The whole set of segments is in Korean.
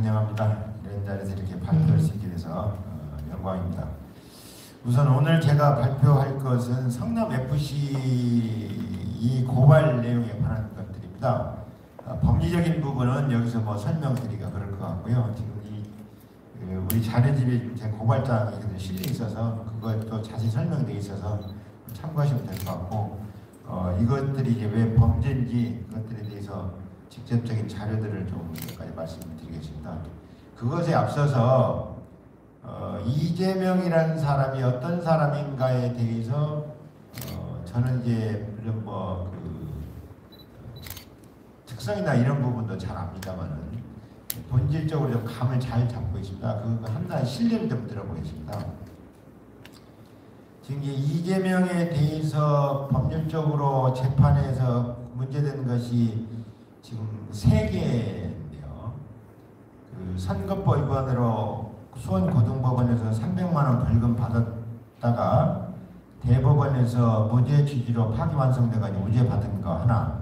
상냥합니다. 이런 자리에서 이렇게 발표할 수 있게 돼서 영광입니다. 우선 오늘 제가 발표할 것은 성남FC 이 고발 내용에 관한 것들입니다. 법리적인 부분은 여기서 뭐 설명드리기가 그럴 것 같고요. 지금 우리 자료집에 제 고발장이 실려 있어서 그것도 자세히 설명되어 있어서 참고하시면 될 것 같고, 이것들이 이제 왜 범죄인지 그것들에 대해서 직접적인 자료들을 좀 몇 가지 말씀드리겠습니다. 그것에 앞서서 이재명이라는 사람이 어떤 사람인가에 대해서 저는 이제 물론 특성이나 이런 부분도 잘 압니다만은 본질적으로 좀 감을 잘 잡고 있습니다. 그 하나의 실례를 좀 들어보겠습니다. 지금 이재명에 대해서 법률적으로 재판에서 문제되는 것이 지금 3개인데요. 선거법 위반으로 수원고등법원에서 300만 원 벌금 받았다가 대법원에서 무죄 취지로 파기환송돼가지고 무죄 받은 거 하나,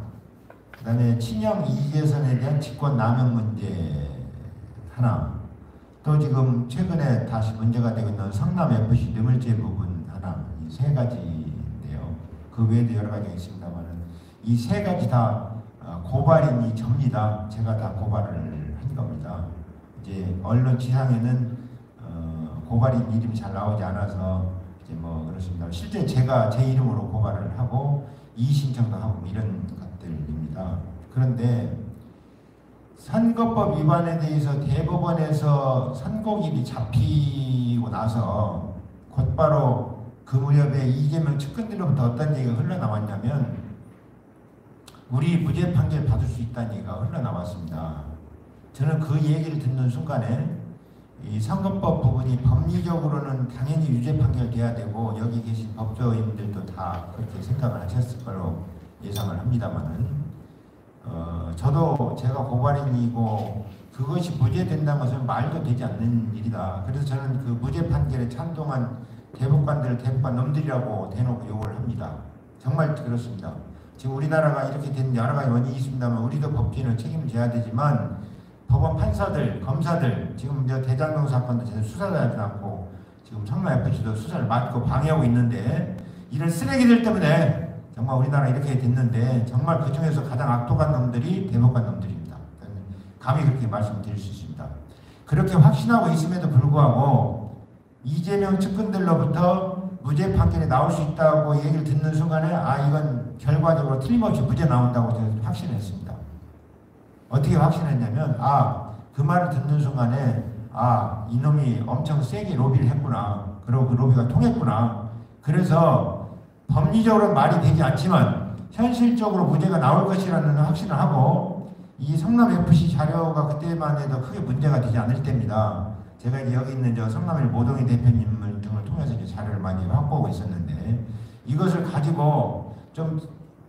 그 다음에 친형 이재선에 대한 직권남용 문제 하나, 또 지금 최근에 다시 문제가 되고 있는 성남FC 뇌물죄 부분 하나, 이 3가지인데요. 그 외에도 여러 가지가 있습니다만은 이 3가지 다 고발인이 접니다. 제가 다 고발을 한 겁니다. 이제 언론 지상에는 고발인 이름이 잘 나오지 않아서 이제 뭐 그렇습니다. 실제 제가 제 이름으로 고발을 하고 이의신청도 하고 이런 것들입니다. 그런데 선거법 위반에 대해서 대법원에서 선고일이 잡히고 나서 곧바로 그 무렵에 이재명 측근들로부터 어떤 얘기가 흘러나왔냐면 우리 무죄 판결 받을 수 있다는 얘기가 흘러나왔습니다. 저는 그 얘기를 듣는 순간에 이 선거법 부분이 법리적으로는 당연히 유죄 판결돼야 되고 여기 계신 법조인들도 다 그렇게 생각을 하셨을 거로 예상을 합니다만은 저도 제가 고발인이고 그것이 무죄된다는 것은 말도 되지 않는 일이다. 그래서 저는 그 무죄 판결에 찬동한 대법관들을 대법관 놈들이라고 대놓고 욕을 합니다. 정말 그렇습니다. 지금 우리나라가 이렇게 된 여러 가지 원인이 있습니다만 우리도 법치는 책임을 져야 되지만 법원 판사들, 검사들, 지금 대장동 사건도 제대로 수사를 하지 않고 지금 성남FC도 수사를 맡고 방해하고 있는데 이런 쓰레기들 때문에 정말 우리나라 이렇게 됐는데 정말 그 중에서 가장 악독한 놈들이 대법관 놈들입니다. 감히 그렇게 말씀드릴 수 있습니다. 그렇게 확신하고 있음에도 불구하고 이재명 측근들로부터 무죄 판결이 나올 수 있다고 얘기를 듣는 순간에 이건 결과적으로 틀림없이 무죄 나온다고 저는 확신했습니다. 어떻게 확신했냐면 그 말을 듣는 순간에 이놈이 엄청 세게 로비를 했구나. 그리고 그 로비가 통했구나. 그래서 법리적으로 말이 되지 않지만 현실적으로 무죄가 나올 것이라는 확신을 하고 이 성남FC 자료가 그때만 해도 크게 문제가 되지 않을 때입니다. 제가 이제 여기 있는 성남일 모동희 대표님을 등을 통해서 이제 자료를 많이 확보하고 있었는데 이것을 가지고 좀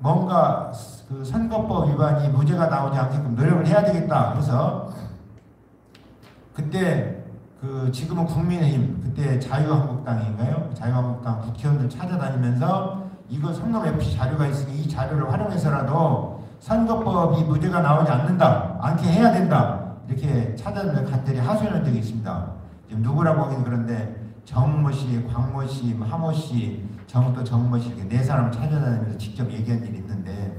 뭔가 그 선거법 위반이 무죄가 나오지 않게끔 노력을 해야 되겠다 해서 그때 지금은 국민의힘 그때 자유한국당인가요? 자유한국당 국회의원들 찾아다니면서 이거 성남FC 자료가 있으니 이 자료를 활용해서라도 선거법이 무죄가 나오지 않게 해야 된다 이렇게 찾아다니는 간절히 하소연한 적이 있습니다. 지금 누구라고 하긴 그런데 정모씨, 광모씨, 하모씨, 또 정모씨 이렇게 4사람을 찾아다니면서 직접 얘기한 일이 있는데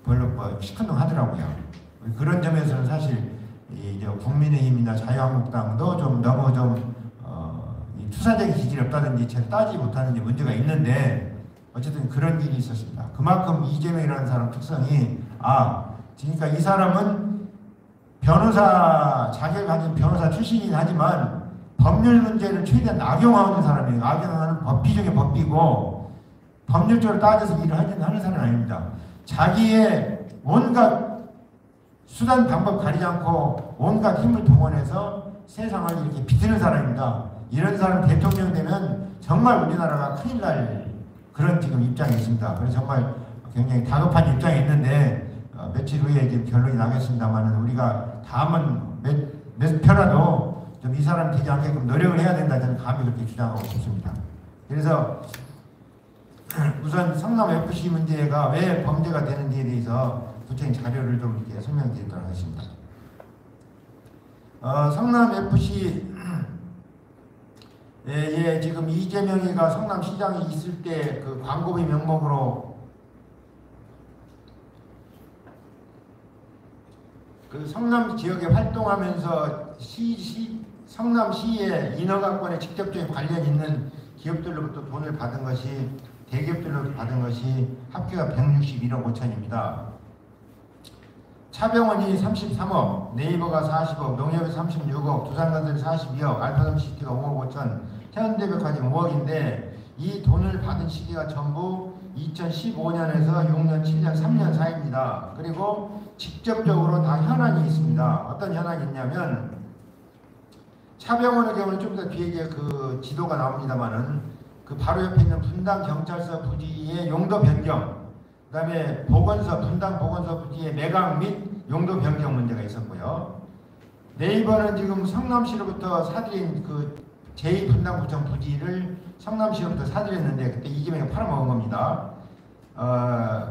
별로 시큰둥하더라고요. 그런 점에서는 사실 국민의힘이나 자유한국당도 좀 너무 투사적인 기질이 없다든지 잘 따지지 못하는지 문제가 있는데 어쨌든 그런 일이 있었습니다. 그만큼 이재명이라는 사람 특성이 그러니까 이 사람은 변호사 자격을 가진 변호사 출신이긴 하지만 법률 문제를 최대한 악용하는 사람이에요. 악용하는 법비 중에 법비고 법률적으로 따져서 일을 하는 사람은 아닙니다. 자기의 온갖 수단 방법 가리지 않고 온갖 힘을 동원해서 세상을 이렇게 비트는 사람입니다. 이런 사람 대통령 되면 정말 우리나라가 큰일 날 그런 지금 입장에 있습니다. 그래서 정말 굉장히 다급한 입장에 있는데 며칠 후에 지금 결론이 나겠습니다만은 우리가 다음은 몇 표라도 좀 이 사람 되지 않게끔 노력을 해야 된다 저는 감히 그렇게 주장하고 싶습니다. 그래서 우선 성남FC 문제가 왜 범죄가 되는지에 대해서 구체적인 자료를 좀 이렇게 설명드리도록 하겠습니다. 성남FC 예, 지금 이재명이가 성남시장에 있을 때 그 광고비 명목으로 그 성남 지역에 활동하면서 성남시의 인허가권에 직접적인 관련 있는 기업들로부터 돈을 받은 것이 대기업들로부터 받은 것이 합계가 161억 5천입니다. 차병원이 33억, 네이버가 40억, 농협이 36억, 두산건설이 42억, 알파섬시티가 5억 5천, 현대백화점 5억인데 이 돈을 받은 시기가 전부 2015년에서 6년, 7년, 3년 사이입니다. 그리고 직접적으로 다 현안이 있습니다. 어떤 현안이 있냐면 차병원의 경우는 좀 더 뒤에 그 지도가 나옵니다만은 그 바로 옆에 있는 분당 경찰서 부지의 용도 변경, 그 다음에 보건소, 분당 보건소 부지의 매각 및 용도 변경 문제가 있었고요. 네이버는 지금 성남시로부터 사들인 그 제2분당구청 부지를 성남시로부터 사들였는데 그때 이재명이 팔아먹은 겁니다.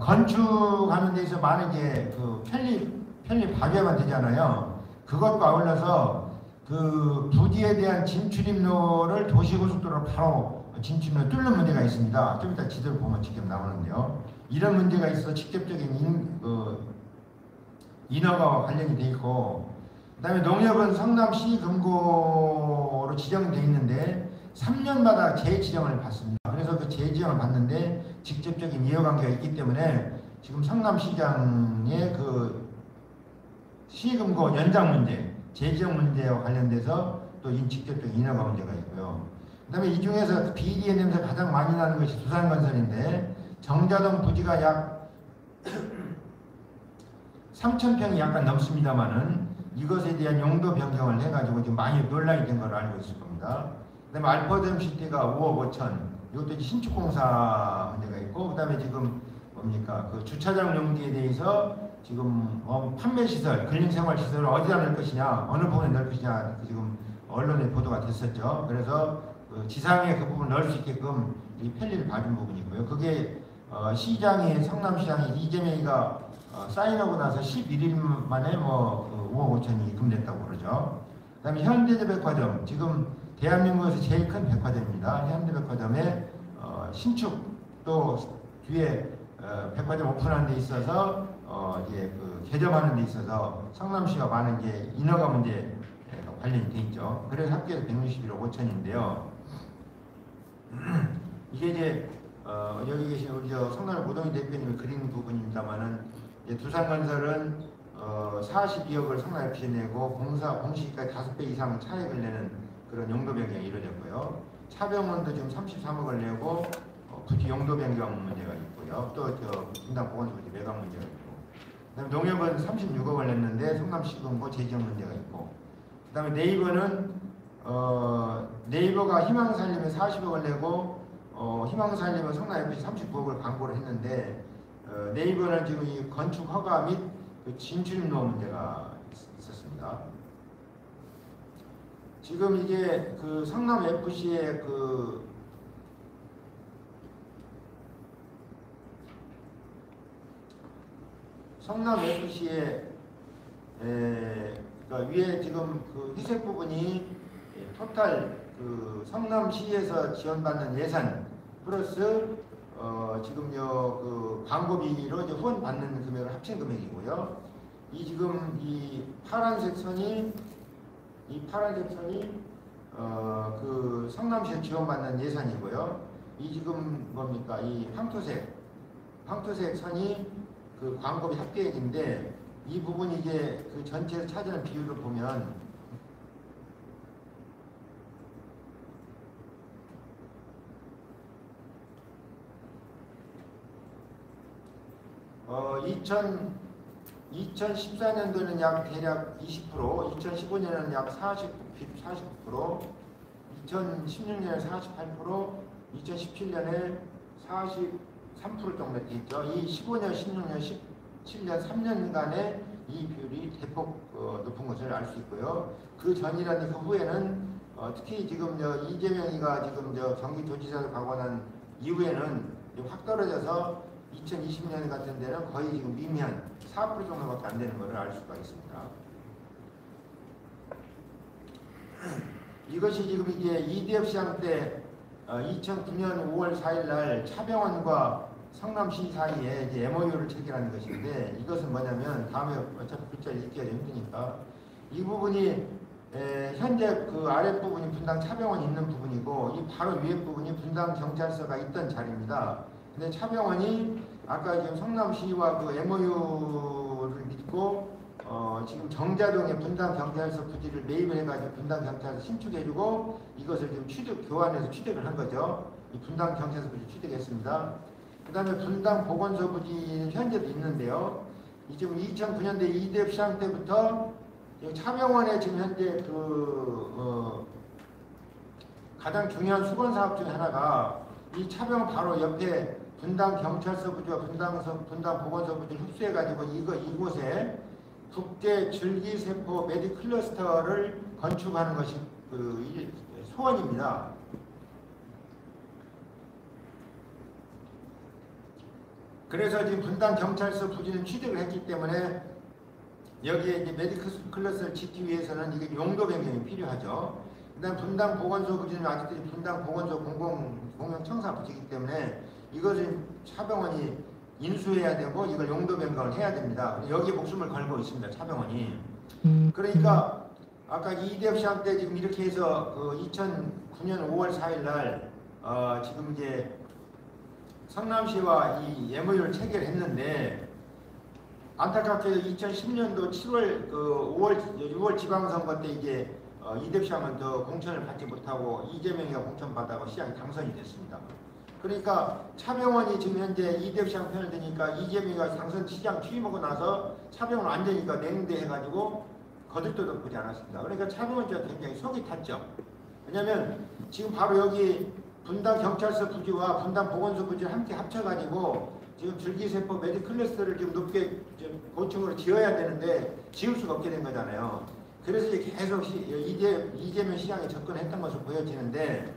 건축하는 데서 만약에 그 편립 파괴만 되잖아요. 그것과 아울러서 그 부지에 대한 진출입로를 도시고속도로로 바로 진출로 뚫는 문제가 있습니다. 좀 이따 지도를 보면 직접 나오는데요. 이런 문제가 있어서 직접적인 인허가와 관련이 돼 있고, 그 다음에 농협은 성남시 금고로 지정되어 있는데 3년마다 재지정을 받습니다. 그래서 그 재지정을 받는데 직접적인 이해관계가 있기 때문에 지금 성남시장의 그 시금고 연장 문제, 재지정 문제와 관련돼서 또 직접적인 인허가 문제가 있고요. 그 다음에 이 중에서 비리의 냄새 가장 많이 나는 것이 두산건설인데 정자동 부지가 약 3,000평이 약간 넘습니다만은 이것에 대한 용도 변경을 해가지고 지금 많이 논란이 된 걸 알고 있을 겁니다. 그 다음에 알파섬시티가 5억 5천, 이것도 신축공사 문제가 있고, 그 다음에 지금 뭡니까? 그 주차장 용지에 대해서 지금 판매시설, 근린생활시설을 어디다 넣을 것이냐, 어느 부분에 넣을 것이냐, 지금 언론에 보도가 됐었죠. 그래서 그 지상에 그 부분을 넣을 수 있게끔 이 편리를 봐준 부분이 있고요. 그게 시장이, 성남시장이 이재명이가 사인하고 나서 11일 만에 그 5억 5천이 입금됐다고 그러죠. 그 다음에 현대백화점, 지금 대한민국에서 제일 큰 백화점입니다. 현대백화점의 신축 또 뒤에 백화점 오픈하는 데 있어서 이제 그 개점하는 데 있어서 성남시가 많은 게 인허가 문제 관련이 돼 있죠. 그래서 합계에서 161억 5천인데요. 이게 이제 여기 계신 우리 성남 고동희 대표님이 그린 부분입니다만은 두산건설은 42억을 성남FC에 내고 공시지가까지 5배 이상 차익을 내는 그런 용도 변경이 이루어졌고요. 차병원도 지금 33억을 내고 부지 용도 변경 문제가 있고요. 또 분당 보건소 부지 매각 문제가 있고, 그다음에 농협은 36억을 냈는데 성남시금고 재지정 문제가 있고, 그다음에 네이버는 네이버가 희망살림에 40억을 내고 희망살림은 성남FC 39억을 광고를 했는데 네이버는 지금 이 건축 허가 및 그 진출입로 문제가 있었습니다. 지금 이게 그 성남FC의 그 성남FC의 그러니까 위에 지금 그 회색 부분이 토탈 그 성남시에서 지원받는 예산 플러스 지금 그 광고비로 이제 후원 받는 금액을 합친 금액이고요. 이 지금 이 파란색 선이 그 성남시에 지원받는 예산이고요. 이 지금 뭡니까? 이 황토색 선이 그 광고비 합계액인데 이 부분이 이제 그 전체에서 차지하는 비율을 보면 2014년도는 약 대략 20%, 2015년은 약 49%, 2016년에 48%, 2017년에 43% 정도 됐죠. 이 15년, 16년, 17년, 3년간의 이 비율이 대폭 높은 것을 알 수 있고요. 그 전이라는 그 후에는 특히 지금 이재명이가 지금 경기도지사를 가고 난 이후에는 확 떨어져서 2020년 같은 데는 거의 지금 미미한 4% 정도밖에 안 되는 것을 알 수가 있습니다. 이것이 지금 이제 이대엽 시장 때 2009년 5월 4일 날 차병원과 성남시 사이에 이제 MOU를 체결하는 것인데, 이것은 뭐냐면 다음에 어차피 글자를 읽기가 힘드니까 이 부분이 현재 그 아랫부분이 분당 차병원이 있는 부분이고, 이 바로 위에 부분이 분당 경찰서가 있던 자리입니다. 근데 차병원이 아까 지금 성남시와 그 MOU를 맺고 지금 정자동에 분당 경찰서 부지를 매입을 해가지고 분당 경찰서 신축해주고 이것을 지금 교환해서 취득을 한 거죠. 이 분당 경찰서 부지 취득했습니다. 그 다음에 분당 보건소 부지는 현재도 있는데요. 지금 2009년대 이대엽 시장 때부터 차병원에 지금 현재 가장 중요한 수건 사업 중에 하나가 이 차병원 바로 옆에 분당 경찰서 부지와 분당 보건소 부지를 흡수해가지고 이곳에 국제 줄기세포 메디클러스터를 건축하는 것이 소원입니다. 그래서 지금 분당 경찰서 부지는 취득을 했기 때문에 여기에 이제 메디클러스터를 짓기 위해서는 이게 용도 변경이 필요하죠. 그다음 분당 보건소 부지는 아직도 분당 보건소 공영청사 부지이기 때문에 이것을 차병원이 인수해야 되고 이걸 용도 변경을 해야 됩니다. 여기에 목숨을 걸고 있습니다. 차병원이. 그러니까 아까 이대엽 시장 때 지금 이렇게 해서 2009년 5월 4일 날 지금 이제 성남시와 이 MOU를 체결했는데, 안타깝게도 2010년도 7월 6월 지방선거 때 이제 이대엽 시장은 더 공천을 받지 못하고 이재명이가 공천받아고 시장이 당선이 됐습니다. 그러니까 차병원이 지금 현재 이대엽 시장 편을 드니까 이재명이가 당선 시장 취임하고 나서 차병원 완전히가 냉대해가지고 거들떠도 보지 않았습니다. 그러니까 차병원 지가 굉장히 속이 탔죠. 왜냐하면 지금 바로 여기 분당 경찰서 부지와 분당 보건소 부지를 함께 합쳐가지고 지금 줄기세포 메디클러스터를 좀 높게 좀 고층으로 지어야 되는데 지을 수가 없게 된 거잖아요. 그래서 이제 계속 이재명 시장에 접근했던 것으로 보여지는데,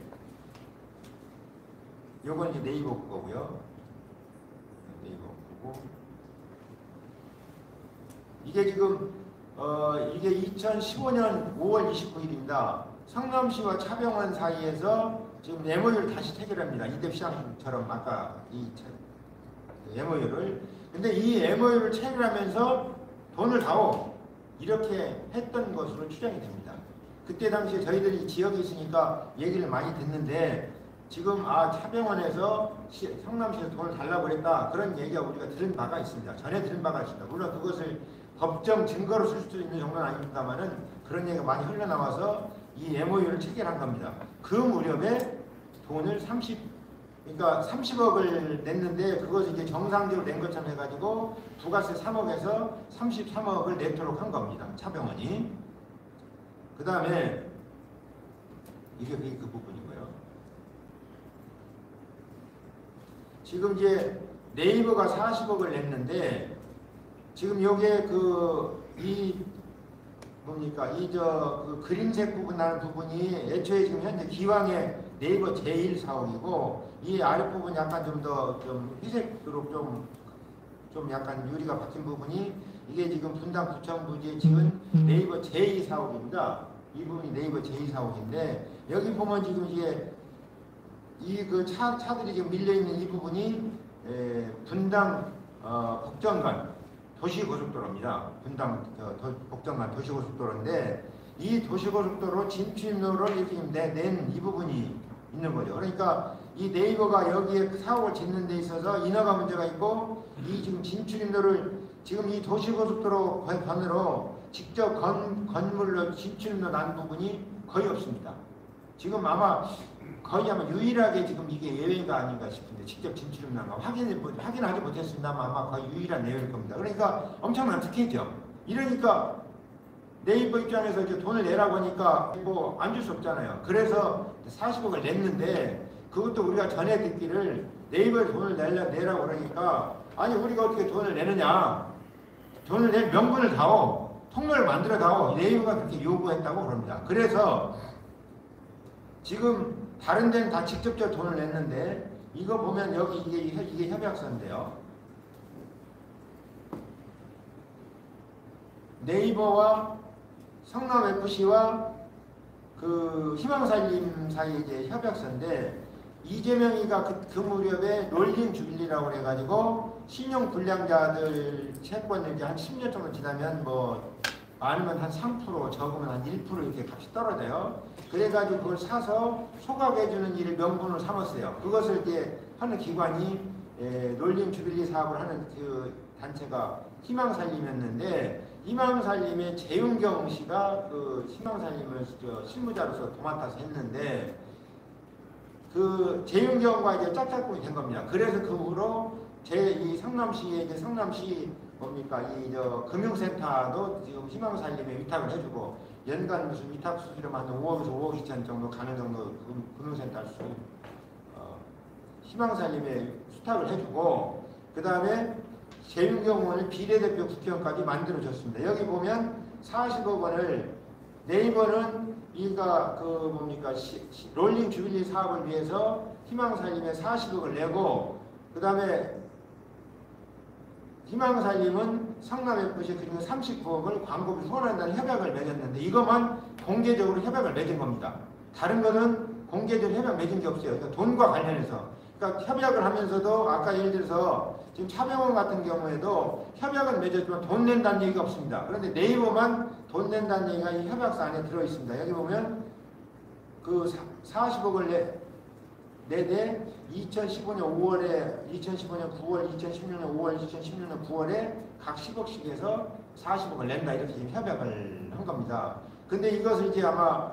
요건 이제 네이버 거고요. 네이버 거고. 이게 지금 이게 2015년 5월 29일입니다. 성남시와 차병원 사이에서 지금 MOU를 다시 체결합니다. 이대엽 시장처럼 아까 이 MOU를. 근데 이 MOU를 체결하면서 돈을 다오 이렇게 했던 것으로 추정이 됩니다. 그때 당시에 저희들이 지역에 있으니까 얘기를 많이 듣는데, 지금 차병원에서 성남시에서 돈을 달라고 그랬다, 그런 얘기가 우리가 들은 바가 있습니다. 전에 들은 바가 있습니다. 물론 그것을 법정 증거로 쓸 수 있는 정도는 아닙니다만은 그런 얘기가 많이 흘러나와서 이 MOU를 체결한 겁니다. 그 무렵에 돈을 30억을 냈는데, 그것을 이제 정상적으로 낸 것처럼 해가지고 부가세 3억에서 33억을 내도록 한 겁니다. 차병원이. 그 다음에 이게 그 부분이고요. 지금 이제 네이버가 40억을 냈는데, 지금 요게 그림색 부분 나는 부분이 애초에 지금 현재 기왕의 네이버 제1사옥이고, 이 아랫부분 약간 좀 더 회색으로 좀 약간 유리가 박힌 부분이 이게 지금 분당 구청 부지에 지은 네이버 제2사옥입니다. 이 부분이 네이버 제2사옥인데, 여기 보면 지금 이게 차들이 지금 밀려있는 이 부분이 분당 복정간 도시고속도로입니다. 분당 복정간 도시고속도로인데, 이 도시고속도로 진출로를 이렇게 낸 이 부분이 있는 거죠. 그러니까 이 네이버가 여기에 사옥을 짓는 데 있어서 인허가 문제가 있고, 이 지금 진출로를 지금 이 도시고속도로 관으로 직접 건물로 진출로 난 부분이 거의 없습니다. 지금 아마 유일하게 지금 이게 예외가 아닌가 싶은데, 직접 진출로 난 거 확인하지 못했습니다만 아마 거의 유일한 예외일 겁니다. 그러니까 엄청난 특혜죠. 이러니까 네이버 입장에서 이제 돈을 내라고 하니까 뭐 안 줄 수 없잖아요. 그래서 40억을 냈는데, 그것도 우리가 전에 듣기를 네이버에 돈을 내라고 그러니까, 아니 우리가 어떻게 돈을 내느냐, 돈을 낼 명분을 다오, 통로를 만들어 다오, 네이버가 그렇게 요구했다고 그럽니다. 그래서 지금 다른 데는 다 직접적으로 돈을 냈는데, 이거 보면 여기 이게 협약서인데요. 네이버와 성남FC와 그 희망살림 사이 이제 협약서인데 이재명이가 그 무렵에 롤링 주빌리라고 해가지고 신용 불량자들 채권을 이제 한 10년 정도 지나면 뭐 많으면 한 3% 적으면 한 1% 이렇게 값이 떨어져요. 그래가지고 그걸 사서 소각해주는 일을 명분으로 삼았어요. 그것을 이제 하는 기관이 롤링 주빌리 사업을 하는 그 단체가 희망살림이었는데 희망살림의 재윤경 씨가 그 희망살림을 실무자로서 도맡아서 했는데 그 재윤경과 이제 짝짝꿍이 된 겁니다. 그래서 그 후로 이 성남시에 이제 성남시 뭡니까 이 금융센터도 지금 희망살림에 위탁을 해주고 연간 무슨 위탁 수수료만 한 5억에서 5억 2천 정도 가는 정도 금융센터 희망살림에 수탁을 해주고 그 다음에 재윤경 의원을 비례대표 국회의원까지 만들어줬습니다. 여기 보면 40억 원을 네이버는 이가 그 뭡니까 롤링 주빌리 사업을 위해서 희망살림에 40억을 내고 그 다음에 희망살림은 성남FC 그리고 39억을 광고비 후원한다는 협약을 맺었는데 이것만 공개적으로 협약을 맺은 겁니다. 다른 거는 공개적으로 협약 맺은 게 없어요. 그러니까 돈과 관련해서. 그러니까 협약을 하면서도 아까 예를 들어서 지금 차병원 같은 경우에도 협약은 맺었지만 돈 낸다는 얘기가 없습니다. 그런데 네이버만 돈 낸다는 얘기가 이 협약서 안에 들어있습니다. 여기 보면 그 40억을 내대 2015년 5월에 2015년 9월 2016년 5월 2016년 9월에 각 10억씩 해서 40억을 낸다 이렇게 지금 협약을 한 겁니다. 근데 이것을 이제 아마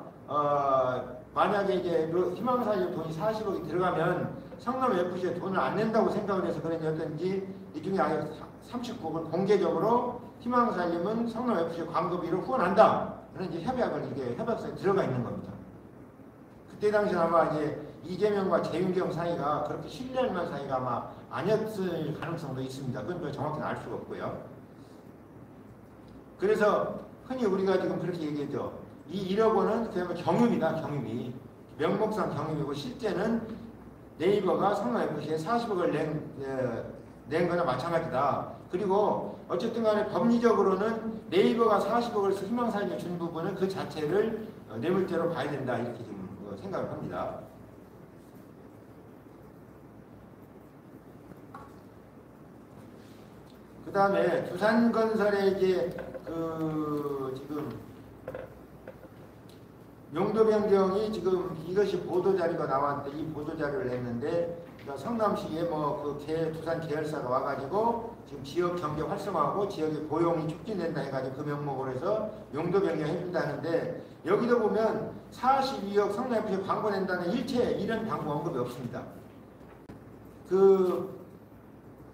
만약에 이제 희망살림 돈이 40억이 들어가면 성남FC에 돈을 안 낸다고 생각을 해서 그런지 어떤지 이 중에 아예 39억을 공개적으로 희망살림은 성남FC 광고비로 후원한다. 그런 이제 협약을 이게 협약서에 들어가 있는 겁니다. 그때 당시 아마 이제 이재명과 재윤경 사이가 그렇게 신뢰할 만한 사이가 아마 아니었을 가능성도 있습니다. 그건 정확히는 알 수가 없고요. 그래서 흔히 우리가 지금 그렇게 얘기했죠. 이 1억 원은 그냥 경유비다, 경유비. 명목상 경유비고 실제는 네이버가 성남FC에 40억을 낸 거나 마찬가지다. 그리고 어쨌든 간에 법리적으로는 네이버가 40억을 희망살림에 준 부분은 그 자체를 뇌물죄로 봐야 된다. 이렇게 지금 생각을 합니다. 그 다음에 두산건설의 이제 지금 용도 변경이 지금 이것이 보도자료가 나왔는데 이 보도자료를 냈는데 그러니까 성남시에 뭐 두산 계열사가 와가지고 지금 지역 경제 활성화하고 지역의 고용이 촉진된다 해가지고 그 명목으로 해서 용도 변경 해준다는데 여기도 보면 42억 성남FC에 광고 낸다는 일체 이런 광고 언급이 없습니다.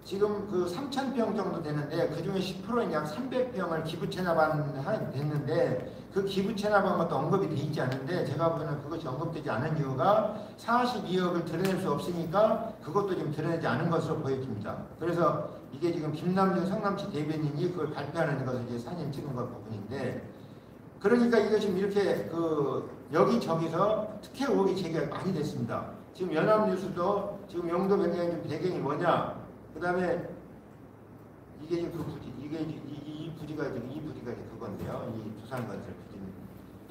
지금 3,000평 정도 되는데 그 중에 10%인 약 300평을 기부 체납했는데 그 기부 체납한 것도 언급이 돼 있지 않은데 제가 보기에는 그것이 언급되지 않은 이유가 42억을 드러낼 수 없으니까 그것도 지금 드러내지 않은 것으로 보여집니다. 그래서 이게 지금 김남준 성남시 대변인이 그걸 발표하는 것을 이제 사진 찍은 것 부분인데 그러니까 이게 지금 이렇게 여기저기서 특혜 의혹이 제기가 많이 됐습니다. 지금 연합뉴스도 지금 용도 변경의 좀 배경이 뭐냐 그 다음에 이게 지금 그 부지, 이 부지가 지금 이 부지가 이제 그건데요. 이 두산건설 부지,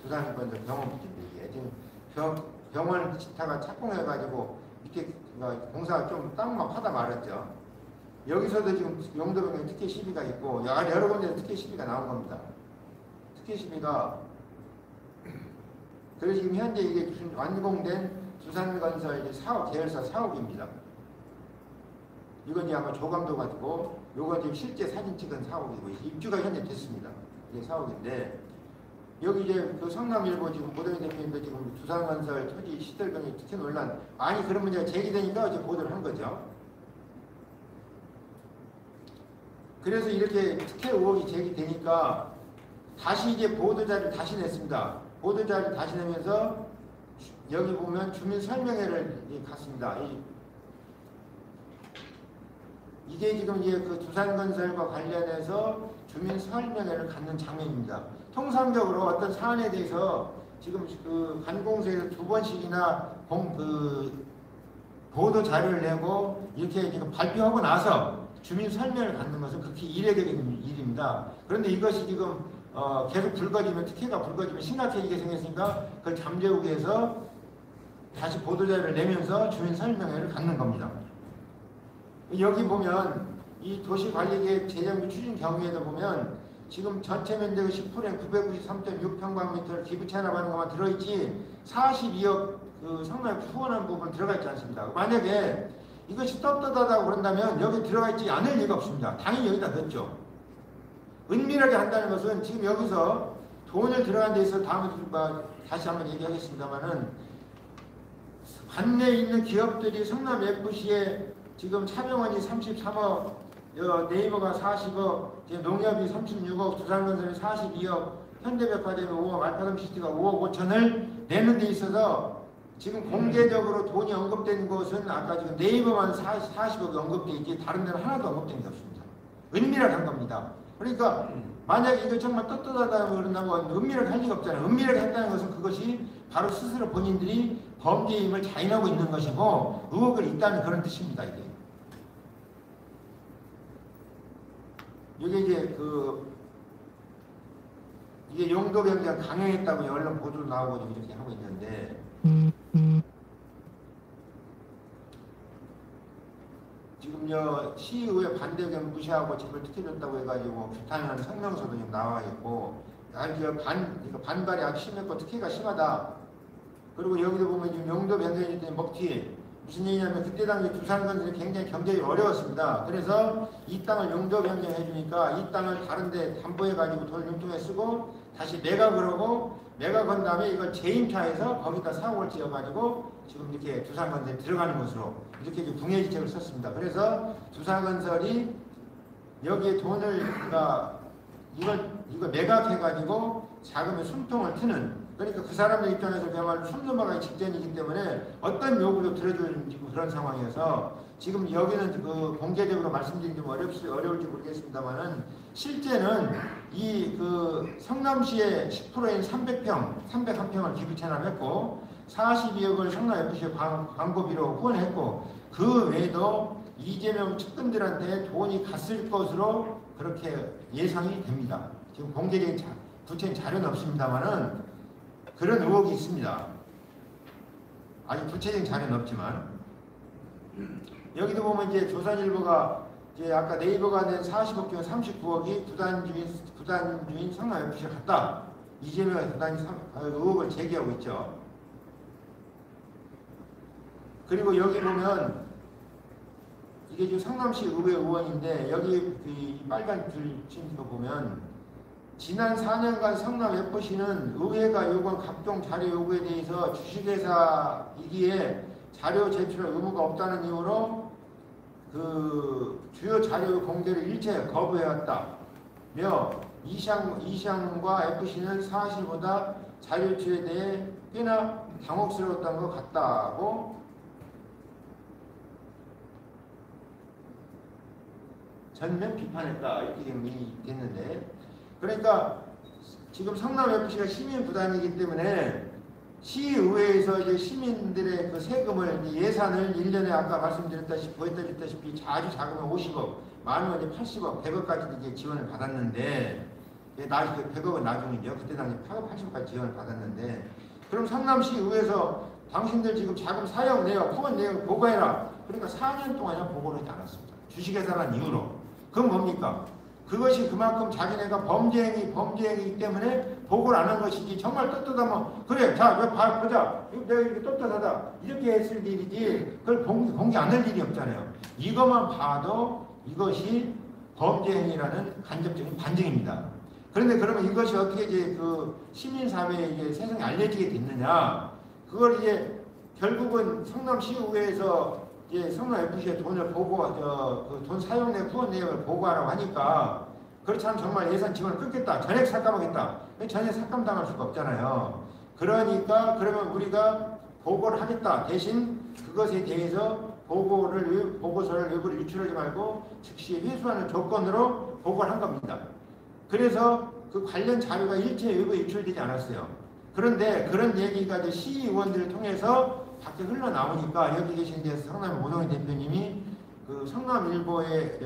두산건설 병원 부지인데 이게 지금 병원 지타가 착공해가지고 밑에 공사가 좀 땅만 파다 말았죠. 여기서도 지금 용도변경 특혜 시비가 있고 여러 군데 특혜 시비가 나온 겁니다. 특혜 시비가 그래서 지금 현재 이게 완공된 두산건설 사업 계열사 사업입니다. 이건 이제 아마 조감도 가지고 요건 지금 실제 사진 찍은 사옥이고 입주가 현재 됐습니다. 이게 사옥인데 여기 이제 그 성남일보 지금 보도인 대표님도 지금 두산건설 토지 시설변경 특혜 논란 많이 그런 문제가 제기되니까 이제 보도를 한 거죠. 그래서 이렇게 특혜 의혹이 제기되니까 다시 이제 보도자료를 다시 냈습니다. 보도자료를 다시 내면서 여기 보면 주민 설명회를 갔습니다. 이게 지금 이제 그 두산건설과 관련해서 주민 설명회를 갖는 장면입니다. 통상적으로 어떤 사안에 대해서 지금 그 관공서에서 2번씩이나 보도 자료를 내고 이렇게 지금 발표하고 나서 주민 설명을 갖는 것은 극히 이례적인 일입니다. 그런데 이것이 지금 계속 붉어지면, 특혜가 붉어지면 심각해지게 생겼으니까 그걸 잠재우기 위해서 다시 보도자료를 내면서 주민 설명회를 갖는 겁니다. 여기 보면 이 도시관리계획 재정비 추진 경위에도 보면 지금 전체 면적의 10%인 993.6평방미터를 기부 체납하는 것만 들어있지 42억 그 성남에 후원한 부분 들어가 있지 않습니다. 만약에 이것이 떳떳하다고 그런다면 여기 들어가 있지 않을 리가 없습니다. 당연히 여기다 넣었죠. 은밀하게 한다는 것은 지금 여기서 돈을 들어간 데 있어서 다음에 다시 한번 얘기하겠습니다만은 관내에 있는 기업들이 성남FC에 지금 차병원이 33억, 네이버가 40억, 농협이 36억, 두산건설이 42억, 현대백화점이 5억, 알파돔시티가 5억 5천을 내는 데 있어서 지금 공개적으로 돈이 언급된 것은 아까 지금 네이버만 40억이 언급돼 있지 다른 데는 하나도 언급된 게 없습니다. 은밀하게 한 겁니다. 그러니까 만약에 이거 정말 떳떳하다고 그런다면 은밀하게 할 리가 없잖아요. 은밀하게 했다는 것은 그것이 바로 스스로 본인들이 범죄임을 자인하고 있는 것이고 의혹을 있다는 그런 뜻입니다. 이게 이게 용도 변경 강행했다고 언론 보도 나오고 이렇게 하고 있는데 지금 시의회 반대 의견 무시하고 집을 특혜줬다고 해가지고 규탄하는 성명서도 지금 나와 있고 반발이 아주 심했고 특혜가 심하다. 그리고 여기도 보면 지금 용도 변경이 때문에 먹튀 무슨 얘기냐면 그때 당시 두산건설이 굉장히 경제가 어려웠습니다. 그래서 이 땅을 용도 변경해 주니까 이 땅을 다른 데 담보해 가지고 돈을 융통해 쓰고 다시 매각을 하고 매각한 다음에 이걸 재임차해서 거기다 사옥을 지어 가지고 지금 이렇게 두산건설이 들어가는 것으로 이렇게 붕해지책을 썼습니다. 그래서 두산건설이 여기에 돈을 이걸 매각해 가지고 자금의 숨통을 트는, 그러니까 그 사람들 입장에서 그야말로 숨 넘어가기 직전이기 때문에 어떤 요구도 들어주는 그런 상황이어서 지금 여기는 공개적으로 말씀드리기 좀 어려울지 모르겠습니다만은 실제는 이 성남시의 10%인 301평을 기부 체납했고 42억을 성남FC에 광고비로 후원했고 그 외에도 이재명 측근들한테 돈이 갔을 것으로 그렇게 예상이 됩니다. 지금 공개적인 구체적인 자료는 없습니다만은 그런 의혹이 있습니다. 아주 구체적인 자료는 없지만 여기도 보면 이제 조선일보가 이제 아까 네이버가 낸 40억 중에 39억이 구단주인 성남FC에 갔다. 이재명이 의혹을 제기하고 있죠. 그리고 여기 보면 이게 지금 성남시 의회 의원인데 여기 이 빨간 줄 친 거 보면 지난 4년간 성남FC는 의회가 요구한 각종 자료 요구에 대해서 주식회사이기에 자료 제출할 의무가 없다는 이유로 주요 자료 공개를 일체 거부해왔다며 이샹과 FC는 사실보다 자료 유출에 대해 꽤나 당혹스러웠던 것 같다고 전면 비판했다 이렇게 됐는데, 그러니까 지금 성남FC가 시민부단이기 때문에 시의회에서 이제 시민들의 그 세금을 예산을 1년에 아까 보여드렸다시피 아주 작으면 50억, 많으면 이제 80억, 100억까지도 이제 지원을 받았는데 100억은 나중이죠. 그때 당시 80억까지 지원을 받았는데 그럼 성남시 의회에서 당신들 지금 자금 사용 내역, 후원 내역 보고해라. 그러니까 4년 동안이나 보고를 하지 않았습니다. 주식회사란 이유로. 그건 뭡니까? 그것이 그만큼 자기네가 범죄행위이기 때문에 보고를 안 한 것이지 정말 떳떳하면 그래 자 보자 내가 이렇게 떳떳하다 이렇게 했을 일이지 그걸 공개 안 할 일이 없잖아요. 이것만 봐도 이것이 범죄행위라는 간접적인 반증입니다. 그런데 그러면 이것이 어떻게 이제 시민사회에 이제 세상에 알려지게 됐느냐, 그걸 이제 결국은 성남시의회에서 이제 성남FC에 돈을 돈 사용 내역, 후원 내역을 보고하라고 하니까 그렇지 않으면 정말 예산 지원을 끊겠다, 전액 삭감하겠다. 전액 삭감당할 수가 없잖아요. 그러니까 그러면 우리가 보고를 하겠다. 대신 그것에 대해서 보고서를 일부러 유출하지 말고 즉시 회수하는 조건으로 보고를 한 겁니다. 그래서 그 관련 자료가 일체 일부 유출되지 않았어요. 그런데 그런 얘기가 이제 시의원들을 통해서 밖에 흘러나오니까 여기 계신 데서 성남 오동희 대표님이 성남일보의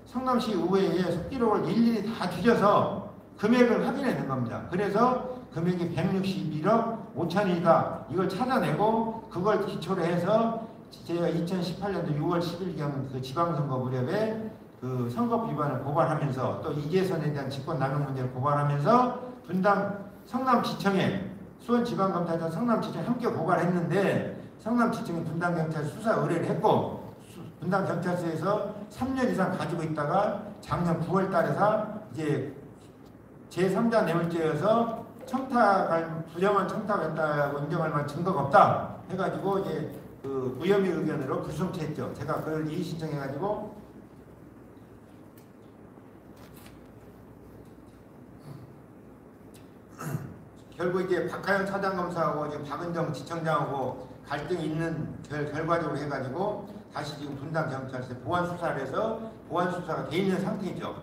성남시 의회에 속기록을 일일이 다 뒤져서 금액을 확인해 낸 겁니다. 그래서 금액이 161억 5천이다. 이걸 찾아내고 그걸 기초로 해서 제가 2018년도 6월 10일경 그 지방선거 무렵에 그 선거법 위반을 고발하면서 또 이재선에 대한 직권남용 문제를 고발하면서 분당 성남지청에 수원지방검찰청 성남지청에 함께 고발했는데 성남지청이 분당경찰 수사 의뢰를 했고 분당경찰서에서 3년 이상 가지고 있다가 작년 9월 달에서 이제 제3자 뇌물죄여서 부정한 청탁했다고 인정할 만한 증거가 없다 해가지고 이제 그 무혐의 의견으로 불송치했죠. 제가 그걸 이의 신청해가지고 결국 이제 박하영 차장검사하고 지금 박은정 지청장하고 갈등이 있는 결과적으로 해가지고 다시 지금 분당경찰서에 보완 수사를 해서 보완 수사가 돼 있는 상태죠.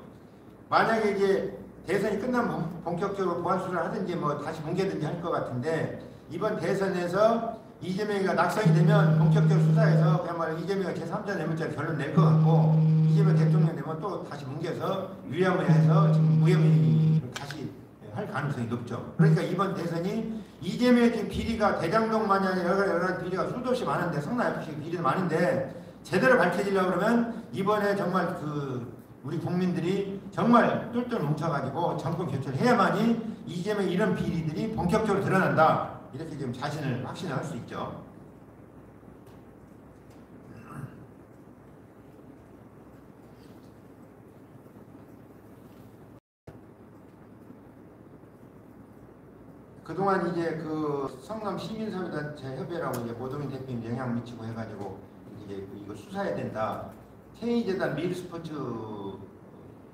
만약에 이제 대선이 끝나면 본격적으로 보완 수사를 하든지 뭐 다시 뭉개든지 할 것 같은데 이번 대선에서 이재명이가 낙선이 되면 본격적으로 수사해서 그야말로 이재명이 제3자 뇌물죄를 결론 낼 것 같고 이재명 대통령 되면 또 다시 뭉개서 유야무야해서 지금 무혐의를 다시 할 가능성이 높죠. 그러니까 이번 대선이 이재명의 지금 비리가 대장동 마냥 여러 가지 비리가 수도 없이 많은데 성남FC 비리도 많은데 제대로 밝혀지려고 그러면 이번에 정말 우리 국민들이 정말 똘똘 뭉쳐가지고 정권 교체를 해야만이 이재명 이런 비리들이 본격적으로 드러난다. 이렇게 지금 자신을 확신할 수 있죠. 그동안 이제 그 성남 시민사회단체 협의회라고 이제 모동인 대표님 영향 미치고 해가지고 이제 이거 수사해야 된다. K재단 미르스포츠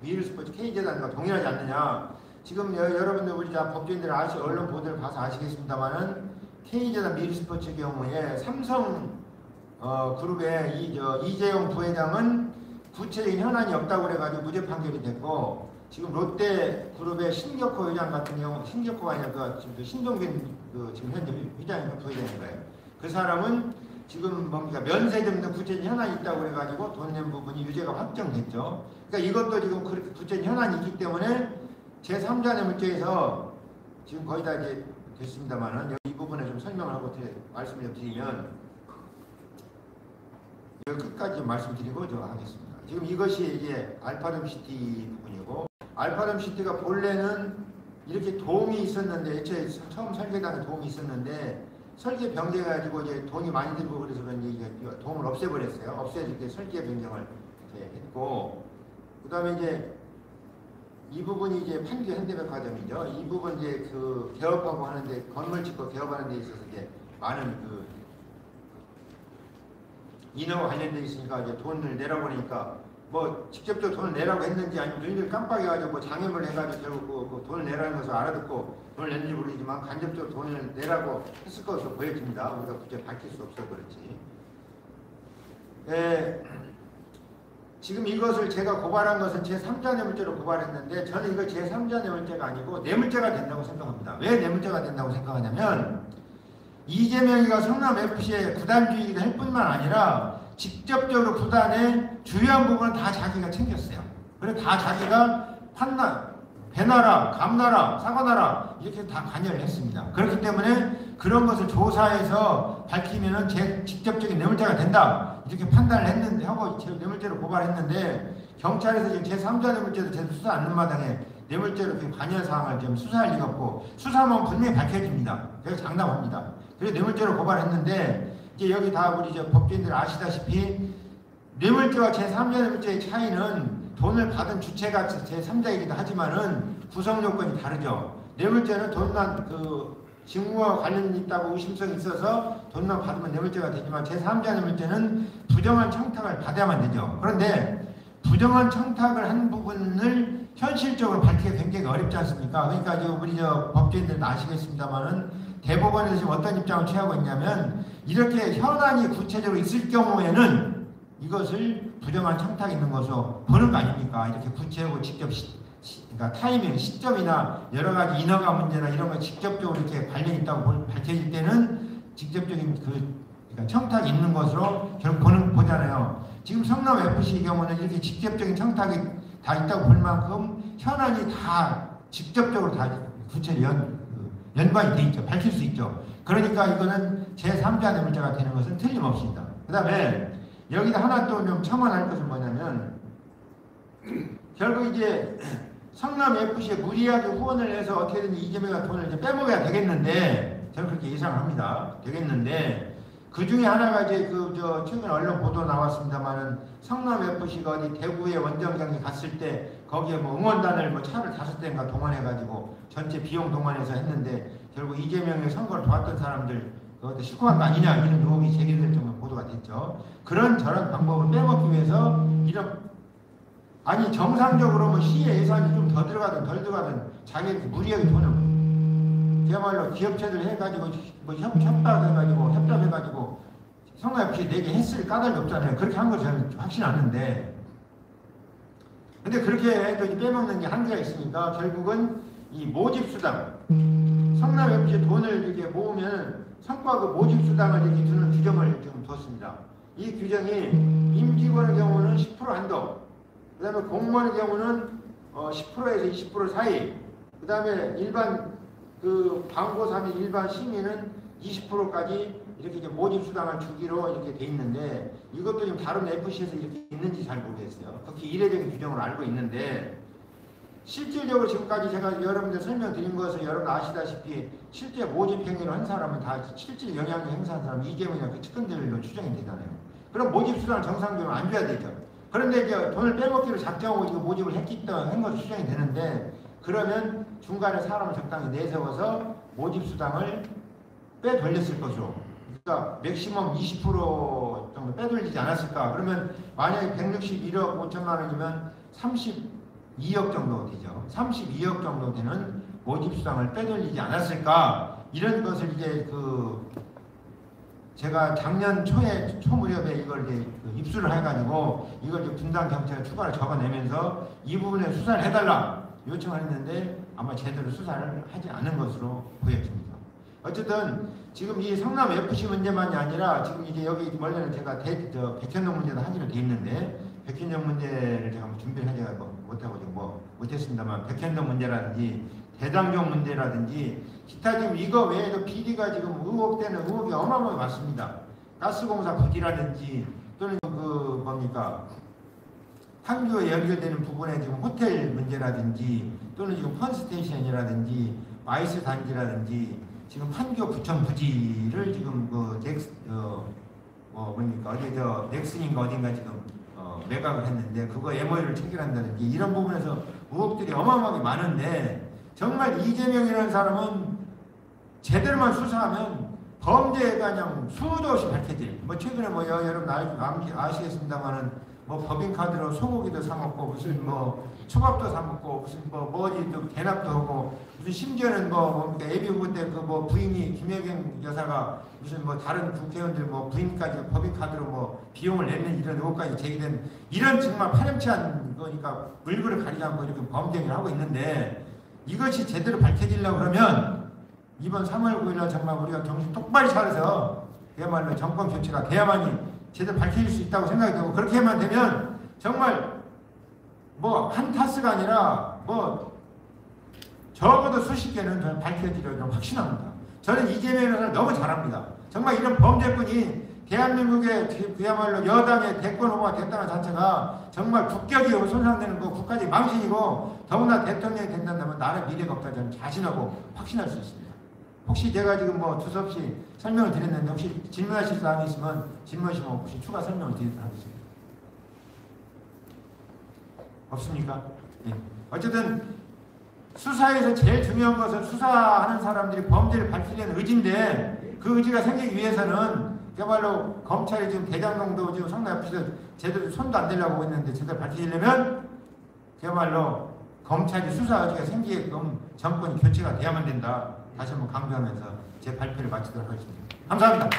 K재단과 동일하지 않느냐. 지금 여러분들 우리 법조인들 언론 보도를 봐서 아시겠습니다만은 K재단 미르스포츠 경우에 삼성 그룹의 이재용 부회장은 구체적인 현안이 없다고 그래가지고 무죄 판결이 됐고 지금 롯데그룹의 신격호 회장 같은 경우 신격호가 아니라 지금 신동빈 지금 현재 회장인가 부회장인가요? 그 사람은 지금 뭡니까 면세점 등 구체적인 현안이 있다고 그래가지고 돈 낸 부분이 유죄가 확정됐죠. 그러니까 이것도 지금 그렇게 구체적인 현안이 있기 때문에 제3자 뇌물죄에서 지금 거의 다 이제 됐습니다만은 이 부분에 좀 설명을 하고 말씀을 드리면 끝까지 말씀드리고 하겠습니다. 지금 이것이 이제 알파덤시티 부분이고 알파덤시티가 본래는 이렇게 도움이 있었는데 애초에 처음 설계단에 도움이 있었는데 설계 변경해가지고 이제 돈이 많이 들고 그래서 그런지 이제 도움을 없애버렸어요. 없애질 때 설계 변경을 이제 했고 그 다음에 이제 이 부분이 이제 판교 현대백화점이죠. 이 부분 이제 그 개업하고 하는데 건물 짓고 개업하는 데 있어서 이제 많은 인허가 관련돼 있으니까 이제 돈을 내라고 하니까 뭐 직접적으로 돈을 내라고 했는지 아니면 눈을 깜빡여가지고 뭐 장애물 해가지고 결국 그 돈을 내라는 것을 알아듣고 돈을 냈는지 모르지만 간접적으로 돈을 내라고 했을 것으로 보여집니다. 우리가 그때 밝힐 수 없어 그렇지. 지금 이것을 제가 고발한 것은 제3자 뇌물죄로 고발했는데 저는 이거 제3자 뇌물죄가 아니고 뇌물죄가 된다고 생각합니다. 왜 뇌물죄가 된다고 생각하냐면 이재명이가 성남FC의 구단주의를 할 뿐만 아니라 직접적으로 구단의 주요한 부분은 다 자기가 챙겼어요. 그래서 다 자기가 배나라, 감나라, 사과나라 이렇게 다 관여를 했습니다. 그렇기 때문에 그런 것을 조사해서 밝히면은 직접적인 뇌물죄가 된다 이렇게 판단을 했는데 하고 뇌물죄로 고발했는데 경찰에서 지금 제3자 뇌물죄도 제대로 수사 않는 마당에 뇌물죄로 관여 사항을 지금 수사할 리가 없고 수사하면 분명히 밝혀집니다. 그래서 장담합니다. 그래서 뇌물죄로 고발했는데 이제 여기 다 우리 법조인들 아시다시피 뇌물죄와 제3자 뇌물죄의 차이는 돈을 받은 주체가 제3자이기도 하지만은 구성 요건이 다르죠. 뇌물죄는 돈만 직무와 관련이 있다고 의심성이 있어서 돈만 받으면 뇌물죄가 되지만 제3자 뇌물죄는 부정한 청탁을 받아야만 되죠. 그런데 부정한 청탁을 한 부분을 현실적으로 밝히기가 굉장히 어렵지 않습니까? 그러니까 우리 법조인들은 아시겠습니다만은 대법원에서 지금 어떤 입장을 취하고 있냐면 이렇게 현안이 구체적으로 있을 경우에는 이것을 부정한 청탁이 있는 것으로 보는 거 아닙니까? 이렇게 구체하고 직접 그러니까 타이밍, 시점이나 여러 가지 인허가 문제나 이런 거 직접적으로 이렇게 관련이 있다고 밝혀질 때는 직접적인 그러니까 청탁이 있는 것으로 결국 보잖아요. 지금 성남FC 경우는 이렇게 직접적인 청탁이 다 있다고 볼 만큼 현안이 다 직접적으로 다 구체 연관이 돼 있죠. 밝힐 수 있죠. 그러니까 이거는 제3자 뇌물죄가 되는 것은 틀림없습니다. 그 다음에 여기다 하나 또 좀 첨언할 것은 뭐냐면 결국 이제 성남FC에 무리하게 후원을 해서 어떻게든 이재명이 돈을 이제 빼먹어야 되겠는데 저는 그렇게 예상을 합니다. 되겠는데 그 중에 하나가 이제 최근 언론 보도 나왔습니다만은 성남FC가 어디 대구에 원정경기 갔을 때 거기에 뭐 응원단을 뭐 차를 5대인가 동원해가지고 전체 비용 동원해서 했는데 결국 이재명의 선거를 도왔던 사람들 그것도 실공한 거 아니냐 이런 의혹이 제기될 정도로 보도가 됐죠. 그런 저런 방법을 빼먹기 위해서 아니 정상적으로 뭐 시의 예산이 좀 더 들어가든 덜 들어가든 자기한테 무리하게 돈을 그야말로 기업체들 해가지고 뭐 협답해가지고 성남FC 내게 했을 까닭이 없잖아요. 그렇게 한 거 저는 확신하는데 근데 그렇게 해도 빼먹는 게 한계가 있으니까 결국은 이 모집수당 성남FC 돈을 이렇게 모으면 성과 그 모집수당을 이렇게 주는 규정을 좀 뒀습니다. 이 규정이 임직원의 경우는 10% 한도 그 다음에 공무원의 경우는 10%에서 20% 사이 그 다음에 일반 광고사 및 일반 시민은 20%까지 이렇게 이제 모집수당을 주기로 이렇게 돼 있는데 이것도 지금 다른 FC에서 이렇게 있는지 잘 모르겠어요. 극히 이례적인 규정으로 알고 있는데 실질적으로 지금까지 제가 여러분들 설명드린 것을 여러분 아시다시피 실제 모집 행위를 한 사람은 다 실질 영향력 행사한 사람은 이재명이나 그 측근들로 추정이 되잖아요. 그럼 모집수당을 정상적으로 안 줘야 되죠. 그런데 이제 돈을 빼먹기로 작정하고 이거 모집을 했기 때문에 한 것으로 추정이 되는데 그러면 중간에 사람을 적당히 내세워서 모집수당을 빼돌렸을 것으로 그러니까 맥시멈 20% 정도 빼돌리지 않았을까. 그러면 만약에 161억 5천만 원이면 32억 정도 되죠. 32억 정도 되는 모집수당을 빼돌리지 않았을까. 이런 것을 이제 제가 작년 초 무렵에 이걸 이제 입수를 해가지고 이걸 이제 분당 경찰에 추가로 적어내면서 이 부분에 수사를 해달라 요청을 했는데 아마 제대로 수사를 하지 않은 것으로 보여집니다. 어쨌든 지금 이 성남FC 문제만이 아니라 지금 이제 여기 원래는 제가 백현동 문제도 하기로 돼 있는데 백현동 문제를 제가 준비를 하지 못하고 못했습니다만 백현동 문제라든지 대장정 문제라든지 기타 지금 이거 외에도 비리가 지금 의혹되는 의혹이 어마어마하게 많습니다. 가스공사 부지라든지 또는 판교에 연결되는 부분에 지금 호텔 문제라든지 또는 지금 펀스테이션이라든지 마이스 단지라든지 지금 판교 구청 부지를 지금 넥슨인가 어딘가 지금 매각을 했는데 그거 MOU를 체결한다든지 이런 부분에서 의혹들이 어마어마하게 많은데 정말 이재명이라는 사람은 제대로만 수사하면 범죄가 그냥 수도 없이 밝혀질. 최근에 여러분 아시겠습니다만은 법인카드로 소고기도 사 먹고 무슨 초밥도 사 먹고 무슨 대납도 하고 무슨 심지어는 예비후보 때 부인이 김혜경 여사가 무슨 다른 국회의원들 부인까지 법인카드로 비용을 내는 이런 의혹까지 제기된 이런 정말 파렴치한 거니까 물불을 가리지 않고 이렇게 범죄를 하고 있는데. 이것이 제대로 밝혀지려고 그러면 이번 3월 9일날 정말 우리가 정신 똑바로 차려서 그야말로 정권 교체가 돼야만이 제대로 밝혀질 수 있다고 생각이 되고 그렇게만 되면 정말 한 타스가 아니라 적어도 수십 개는 저는 밝혀지리라고 확신합니다. 저는 이재명을 너무 잘합니다. 정말 이런 범죄꾼이 대한민국의 그야말로 여당의 대권 후보가 됐다는 자체가 정말 국격이 손상되는 거 국가적 망신이고 더구나 대통령이 된다면 나라의 미래가 없다 저는 자신하고 확신할 수 있습니다. 혹시 제가 지금 두서없이 설명을 드렸는데 혹시 질문하실 사항이 있으면 질문하시면 혹시 추가 설명을 드리도록 하겠습니다. 없습니까? 네. 어쨌든 수사에서 제일 중요한 것은 수사하는 사람들이 범죄를 밝히려는 의지인데 그 의지가 생기기 위해서는 그야말로 검찰이 지금 대장동도 지금 성남FC에서 제대로 손도 안 대려고 했는데 제대로 밝히려면 그야말로 검찰이 수사 의지가 생기게끔 정권이 교체가 돼야만 된다. 다시 한번 강조하면서 제 발표를 마치도록 하겠습니다. 감사합니다.